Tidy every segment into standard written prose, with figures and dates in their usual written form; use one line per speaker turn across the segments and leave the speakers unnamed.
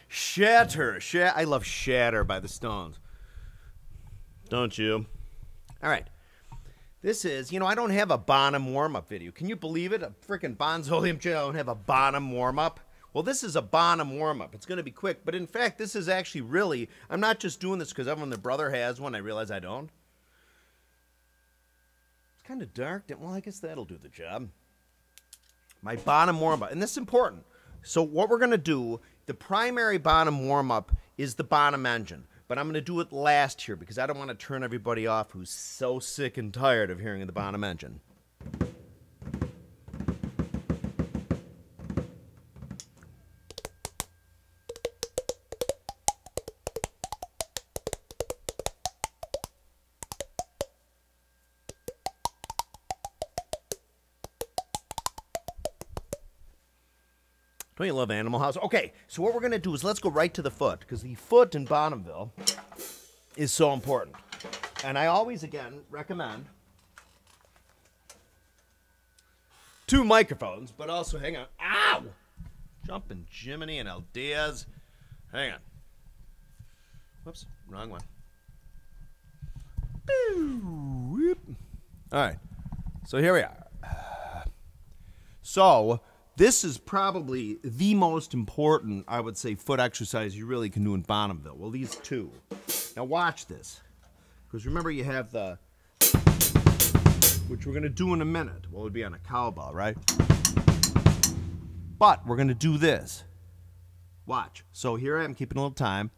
Shatter. I love Shatter by the Stones. Don't you? All right. This is, I don't have a Bonham warm-up video. Can you believe it? A freaking Bonzoleum channel, I don't have a Bonham warm-up. Well, this is a Bonham warm-up. It's going to be quick. But in fact, this is actually really, I'm not just doing this because everyone, their brother has one. I realize I don't. It's kind of dark. Well, I guess that'll do the job. My Bonham warm-up. And this is important. So what we're going to do, the primary Bonham warm-up is the Bonham engine. But I'm going to do it last here because I don't want to turn everybody off who's so sick and tired of hearing the Bonham engine. Don't you love Animal House? Okay, so what we're going to do is let's go right to the foot, because the foot in Bonhamville is so important. And I always, again, recommend 2 microphones, but also, hang on. Ow! Jumping Jiminy and El Diaz. Hang on. Whoops, wrong one. All right, so here we are. So this is probably the most important, I would say, foot exercise you really can do in Bonhamville. Well, these 2. Now watch this. Because remember you have the, which we're going to do in a minute. Well, it would be on a cowbell, right? But we're going to do this. Watch. So here I am keeping a little time.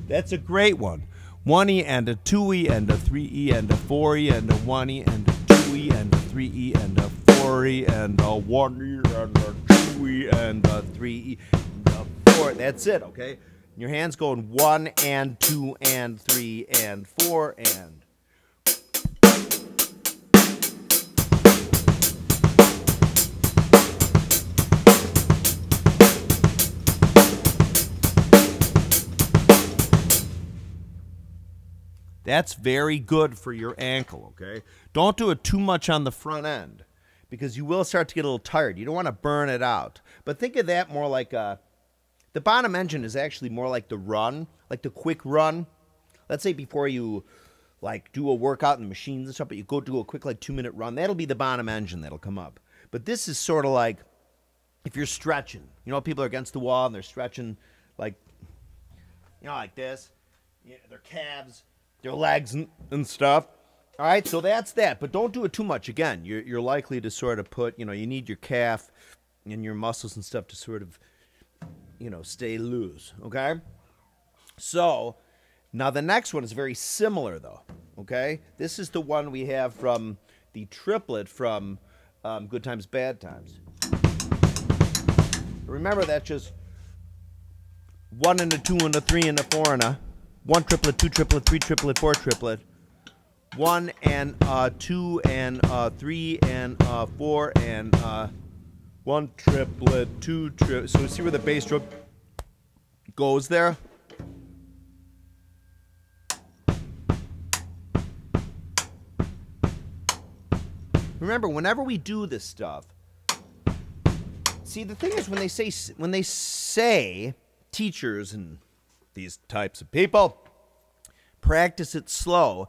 That's a great one. 1E and a 2E and a 3E and a 4E and a 1E and a 2E and a 3E and a 4E and a 1E and a 2E and a 3E and a 4. That's it, okay? Your hands going 1 and 2 and 3 and 4 and. That's very good for your ankle, okay? Don't do it too much on the front end because you will start to get a little tired. You don't want to burn it out. But think of that more like the Bonham engine is actually more like the run, like the quick run. Let's say before you like do a workout in the machines and stuff, but you go do a quick like 2-minute run. That'll be the Bonham engine that'll come up. But this is sort of like if you're stretching. You know, people are against the wall and they're stretching like, like this. Their calves, their legs and stuff. All right, so that's that. But don't do it too much. Again, you're likely to sort of put, you need your calf and your muscles and stuff to sort of, stay loose, okay? So now the next one is very similar, though, okay? This is the one we have from the Triplet from Good Times, Bad Times. Remember, that's just 1 and a 2 and a 3 and a 4 and a 1 triplet, 2 triplet, 3 triplet, 4 triplet, 1 and 2 and 3 and 4 and 1 triplet, 2 triplet. So see where the bass drum goes there? Remember, whenever we do this stuff, see, the thing is when they say teachers and these types of people practice it slow.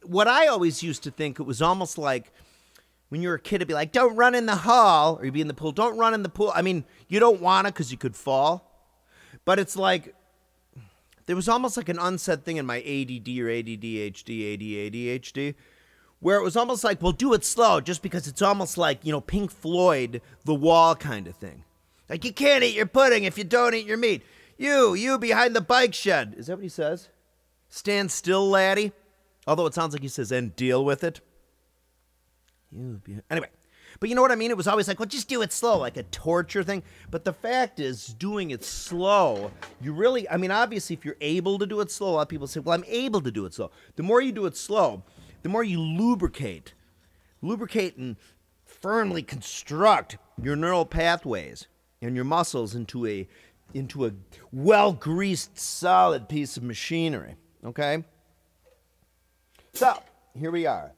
What I always used to think, it was almost like when you were a kid, it'd be like, don't run in the hall, or you'd be in the pool, don't run in the pool. I mean, you don't want to because you could fall. But it's like, there was almost like an unsaid thing in my ADD or ADHD, where it was almost like, well, do it slow, just because it's almost like, Pink Floyd, The Wall kind of thing. Like, you can't eat your pudding if you don't eat your meat. You behind the bike shed. Is that what he says? Stand still, laddie. Although it sounds like he says, and deal with it. Anyway, but you know what I mean? It was always like, well, just do it slow, like a torture thing. But the fact is, doing it slow, you really, obviously, if you're able to do it slow, a lot of people say, well, I'm able to do it slow. The more you do it slow, the more you lubricate and firmly construct your neural pathways and your muscles into a well-greased, solid piece of machinery, okay? So, here we are.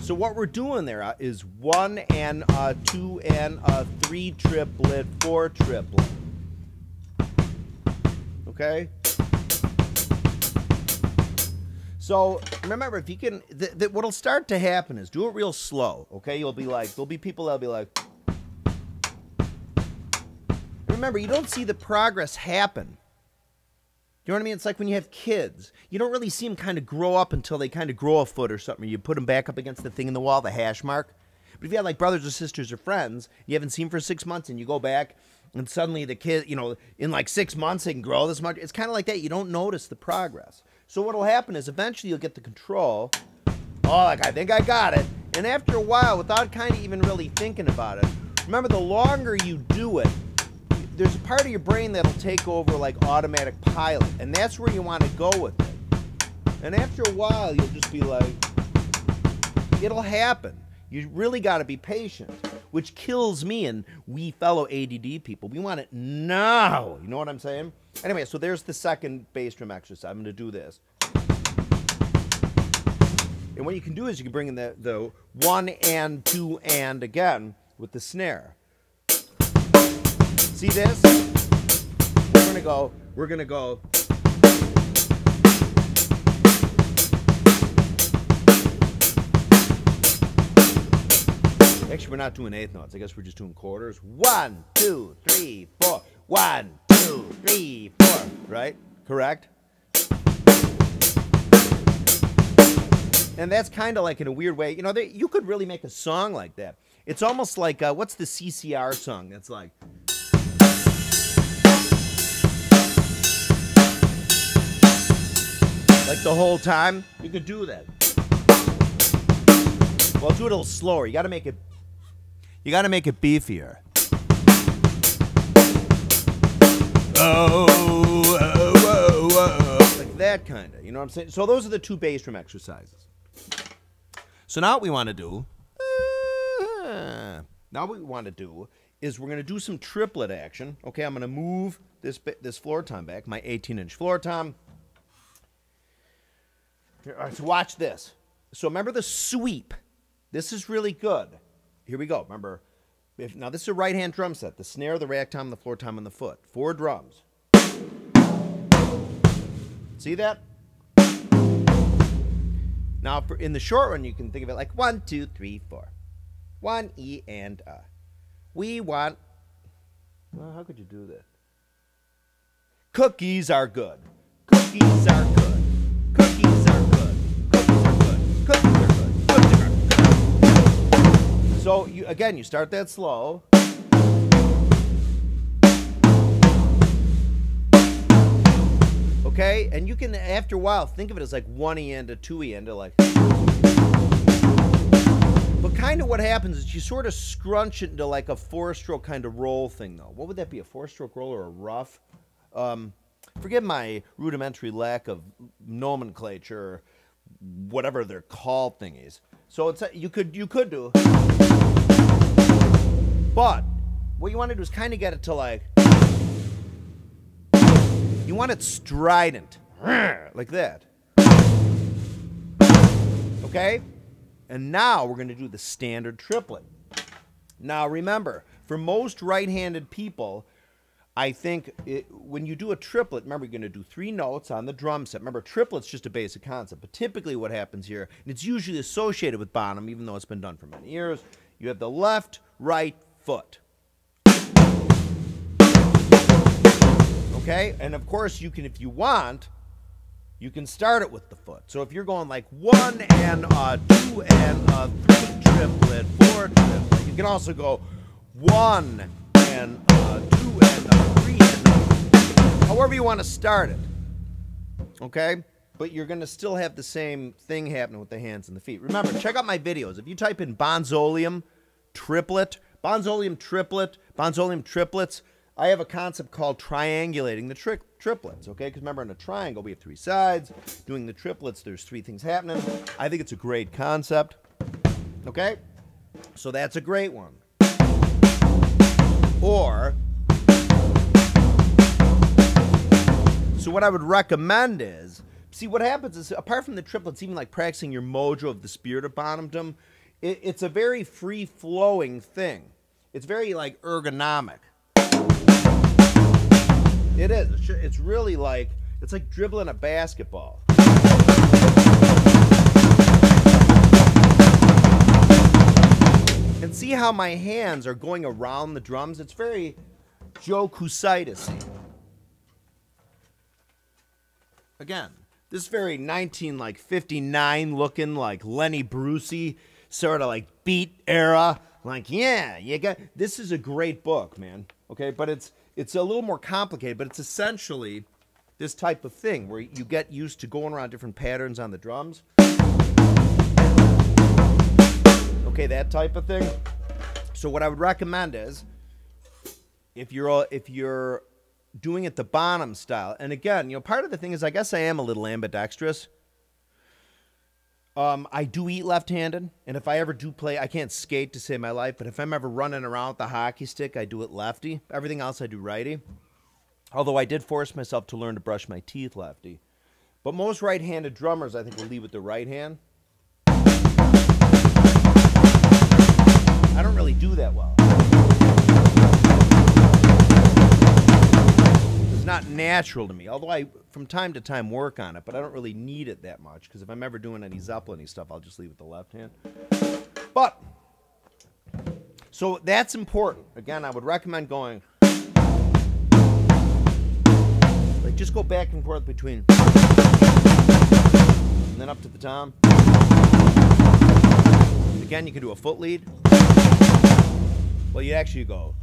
So what we're doing there is 1 and 2 and 3 triplet, 4 triplet, okay? So remember, if you can, what'll start to happen is do it real slow, okay? You'll be like, there'll be people that'll be like, remember, you don't see the progress happen. You know what I mean? It's like when you have kids. You don't really see them kind of grow up until they kind of grow a foot or something. You put them back up against the thing in the wall, the hash mark. But if you have like brothers or sisters or friends, you haven't seen for 6 months and you go back and suddenly the kid, you know, in like 6 months they can grow this much. It's kind of like that. You don't notice the progress. So what will happen is eventually you'll get the control. Oh, like I think I got it. And after a while, without kind of even really thinking about it, remember the longer you do it, there's a part of your brain that'll take over like automatic pilot, and that's where you want to go with it. And after a while, you'll just be like, it'll happen. You really got to be patient, which kills me and we fellow ADD people. We want it now. You know what I'm saying? Anyway, so there's the second bass drum exercise. I'm going to do this. And what you can do is you can bring in the 1 and 2 and again with the snare. See this? We're gonna go. Actually, we're not doing eighth notes. I guess we're just doing quarters. 1, 2, 3, 4. 1, 2, 3, 4. Right? Correct? And that's kind of like in a weird way. You know, you could really make a song like that. It's almost like, what's the CCR song that's like... Like the whole time, you could do that. Well, do it a little slower. You gotta make it beefier. Oh, oh, oh, oh. Like that kind of, you know what I'm saying? So those are the 2 bass drum exercises. So now what we want to do, is we're gonna do some triplet action. Okay, I'm gonna move this floor tom back, my 18-inch floor tom. All right, so watch this. So remember the sweep. This is really good. Here we go. Remember, now this is a right-hand drum set. The snare, the rack tom, the floor tom, and the foot. 4 drums. See that? Now, in the short run, you can think of it like 1, 2, 3, 4. 1, E, and A. We want... Well, how could you do that? Cookies are good. Cookies are good. Cookies are good. Cookies are good. Cookies are good. Cookies are good. So, you start that slow. Okay? And you can, after a while, think of it as like 1E and a 2E and a like... But kind of what happens is you sort of scrunch it into like a 4-stroke kind of roll thing, though. What would that be, a 4-stroke roll or a rough? Forgive my rudimentary lack of nomenclature, whatever they're called thingies. So it's you could do. But what you want to do is kind of get it to like, you want it strident, like that. Okay? And now we're going to do the standard triplet. Now remember, for most right-handed people, I think when you do a triplet, remember you're going to do 3 notes on the drum set. Remember, triplet's just a basic concept. But typically what happens here, and it's usually associated with Bonham, even though it's been done for many years, you have the left, right foot. Okay? And of course, you can, if you want, you can start it with the foot. So if you're going like 1 and 2 and 3 triplet, 4 triplet, you can also go 1 and 2 and 3 and however you want to start it. Okay? But you're going to still have the same thing happening with the hands and the feet. Remember, check out my videos. If you type in Bonzoleum triplet, Bonzoleum triplets, I have a concept called triangulating the triplets, okay? Because remember, in a triangle, we have 3 sides. Doing the triplets, there's 3 things happening. I think it's a great concept, okay? So that's a great one. Or, so what I would recommend is, see what happens is, apart from the triplets, even like practicing your mojo of the spirit of Bonhamdom, it's a very free-flowing thing. It's very like ergonomic. It is. It's really like, it's like dribbling a basketball. And see how my hands are going around the drums? It's very Joe Cusitis-y. Again, this very 1959 looking like Lenny Brucey sort of like beat era. Like, yeah, you got, this is a great book, man. Okay, but it's a little more complicated, but it's essentially this type of thing where you get used to going around different patterns on the drums. Okay, that type of thing. So what I would recommend is, if you're doing it the Bonham style, and again, you know, part of the thing is, I guess I am a little ambidextrous. I do eat left-handed, and if I ever do play, I can't skate to save my life, but if I'm ever running around with the hockey stick, I do it lefty. Everything else I do righty. Although I did force myself to learn to brush my teeth lefty. But most right-handed drummers, I think, will lead with the right hand. I don't really do that well. It's not natural to me, although I, from time to time, work on it, but I don't really need it that much, because if I'm ever doing any Zeppelin-y stuff, I'll just leave with the left hand. But, so that's important. Again, I would recommend going, like, just go back and forth between, and then up to the tom. Again, you can do a foot lead. Well, you actually go.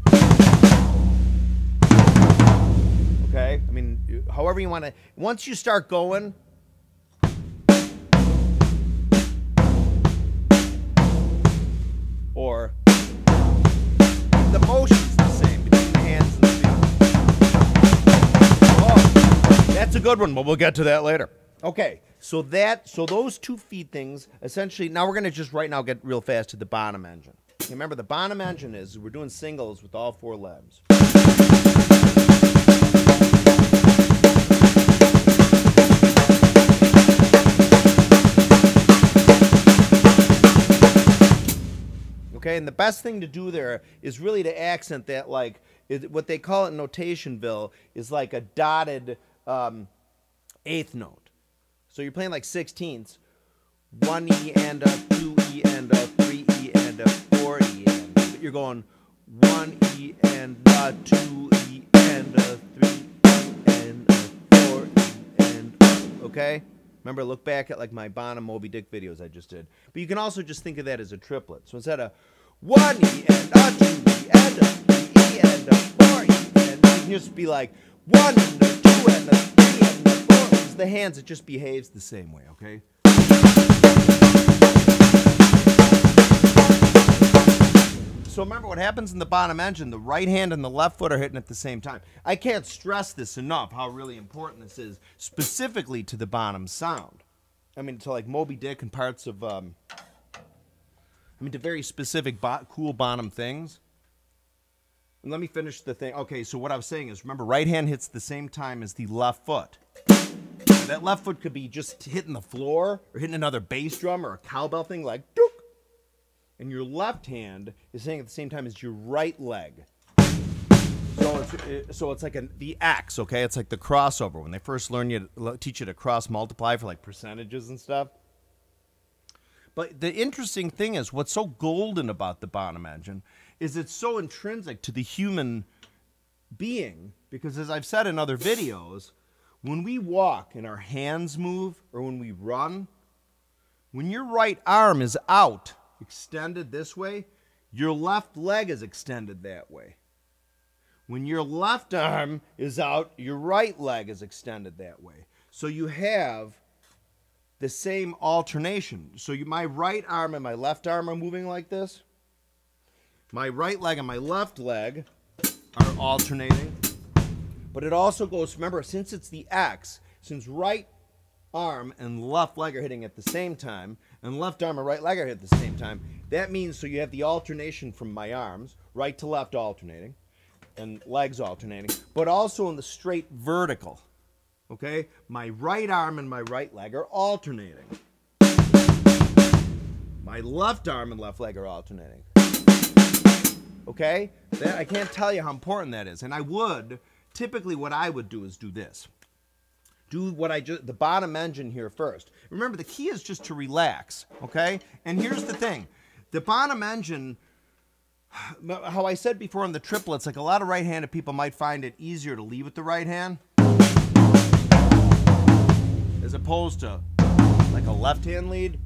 Okay? I mean, however you want to. Once you start going, or the motion's the same between the hands and the feet. Oh, that's a good one, but we'll get to that later. Okay. So those 2 feet things, essentially, now we're going to just right now get real fast to the Bonham engine. Remember, the Bonham engine is, we're doing singles with all 4 limbs. Okay, and the best thing to do there is really to accent that, like, what they call it in Notationville is like a dotted 8th note. So you're playing like 16ths, 1 E and a 2 E and a 3 E and a 4 E and but you're going 1 E and a 2 E and a 3 E and a 4 E and okay? Remember, look back at like my Bonham Moby Dick videos I just did. But you can also just think of that as a triplet. So instead of 1 E and a 2 E and a 3 E and a 4 E and you can just be like 1 and a 2 and a 3 and a 4. The hands, it just behaves the same way, okay? So remember what happens in the Bonham engine, the right hand and the left foot are hitting at the same time. I can't stress this enough, how really important this is, specifically to the Bonham sound. I mean, to like Moby Dick and parts of, I mean, to very specific, cool Bonham things. And let me finish the thing. Okay, so what I was saying is, remember, right hand hits the same time as the left foot. That left foot could be just hitting the floor or hitting another bass drum or a cowbell thing like dook. And your left hand is hitting at the same time as your right leg. So it's like the X, okay? It's like the crossover. When they first teach you to cross multiply for like percentages and stuff. But the interesting thing is, what's so golden about the Bonham engine is it's so intrinsic to the human being, because as I've said in other videos, when we walk and our hands move, or when we run, when your right arm is out, extended this way, your left leg is extended that way. When your left arm is out, your right leg is extended that way. So you have the same alternation. So my right arm and my left arm are moving like this. My right leg and my left leg are alternating. But it also goes, remember, since it's the X, since right arm and left leg are hitting at the same time, and left arm and right leg are hitting at the same time, That means so you have the alternation from my arms, right to left alternating, and legs alternating, but also in the straight vertical. Okay? My right arm and my right leg are alternating. My left arm and left leg are alternating. Okay? That, I can't tell you how important that is. And I would, typically what I would do is do this. Do what the bottom engine here first. Remember, the key is just to relax, okay? And here's the thing. The bottom engine, how I said before on the triplets, like a lot of right-handed people might find it easier to lead with the right hand as opposed to like a left-hand lead.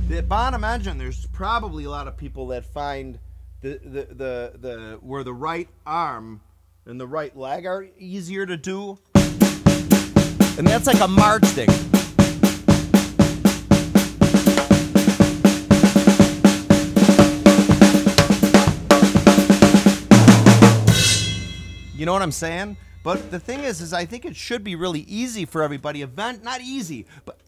The bottom engine, there's probably a lot of people that find where the right arm and the right leg are easier to do. And that's like a march thing. You know what I'm saying? But the thing is I think it should be really easy for everybody. Not easy, but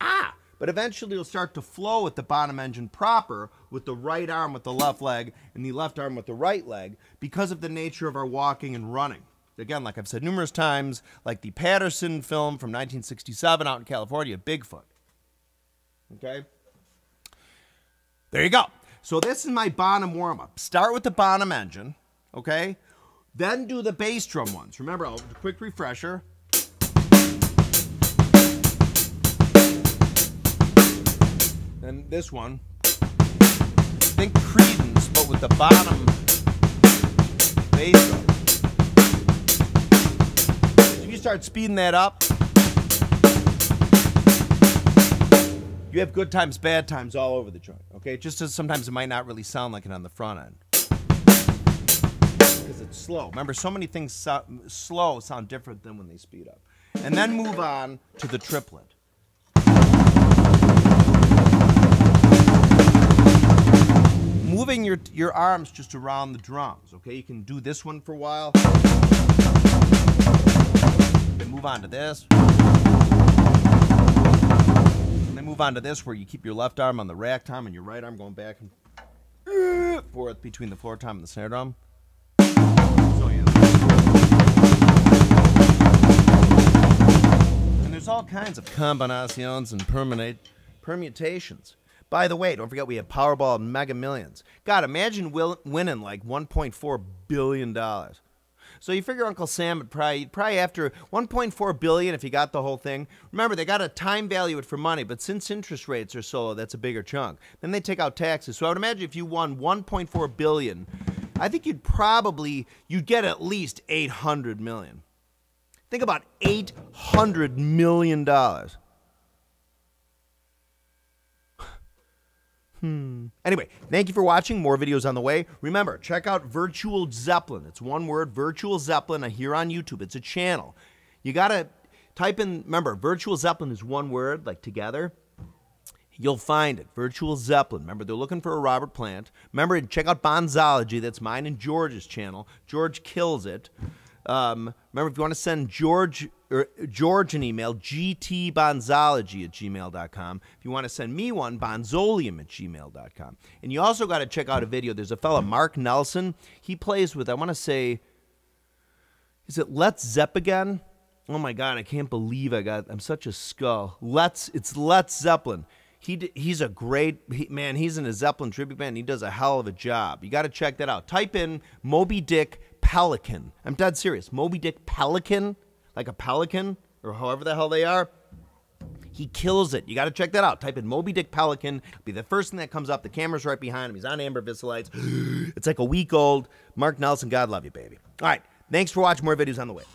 eventually it'll start to flow with the bottom engine proper, with the right arm with the left leg and the left arm with the right leg, because of the nature of our walking and running. Again, like I've said numerous times, like the Patterson film from 1967 out in California, Bigfoot. Okay? There you go. So this is my bottom warm-up. Start with the bottom engine, okay? Then do the bass drum ones. Remember, a quick refresher. Then this one. Think Creedence, but with the bottom bass drum. If you start speeding that up, you have good times, bad times all over the joint. Okay, just as sometimes it might not really sound like it on the front end because it's slow. Remember, so many things slow sound different than when they speed up. And then move on to the triplet. Moving your arms just around the drums, okay? You can do this one for a while. Then move on to this. And then move on to this where you keep your left arm on the rack tom and your right arm going back and forth between the floor tom and the snare drum. So yeah. And there's all kinds of combinations and permutations. By the way, don't forget we have Powerball and Mega Millions. God, imagine winning like $1.4 billion. So you figure Uncle Sam would probably after $1.4 billion if he got the whole thing. Remember, they got to time value it for money, but since interest rates are so low, that's a bigger chunk. Then they take out taxes. So I would imagine if you won $1.4 billion, I think you'd get at least $800 million. Think about $800 million. Anyway, thank you for watching. More videos on the way. Remember, check out Virtual Zeppelin. It's one word, Virtual Zeppelin, here on YouTube. It's a channel. You got to type in, remember, Virtual Zeppelin is one word, like together. You'll find it, Virtual Zeppelin. Remember, they're looking for a Robert Plant. Remember, check out Bonzology. That's mine and George's channel. George kills it. Remember, if you want to send George an email, gtbonzology@gmail.com. If you want to send me one, bonzoleum@gmail.com. And you also got to check out a video. There's a fella, Mark Nelson. He plays with, I want to say, is it Let's Zepp again? Oh my God, I can't believe I'm such a skull. It's Let's Zeppelin. He's a great, man, he's in a Zeppelin tribute band. And he does a hell of a job. You got to check that out. Type in Moby Dick Pelican. I'm dead serious. Moby Dick Pelican, like a pelican, or however the hell they are. He kills it. You got to check that out. Type in Moby Dick Pelican. It'll be the first thing that comes up. The camera's right behind him. He's on amber Visolites. It's like a week old. Mark Nelson, God love you, baby. All right. Thanks for watching. More videos on the way.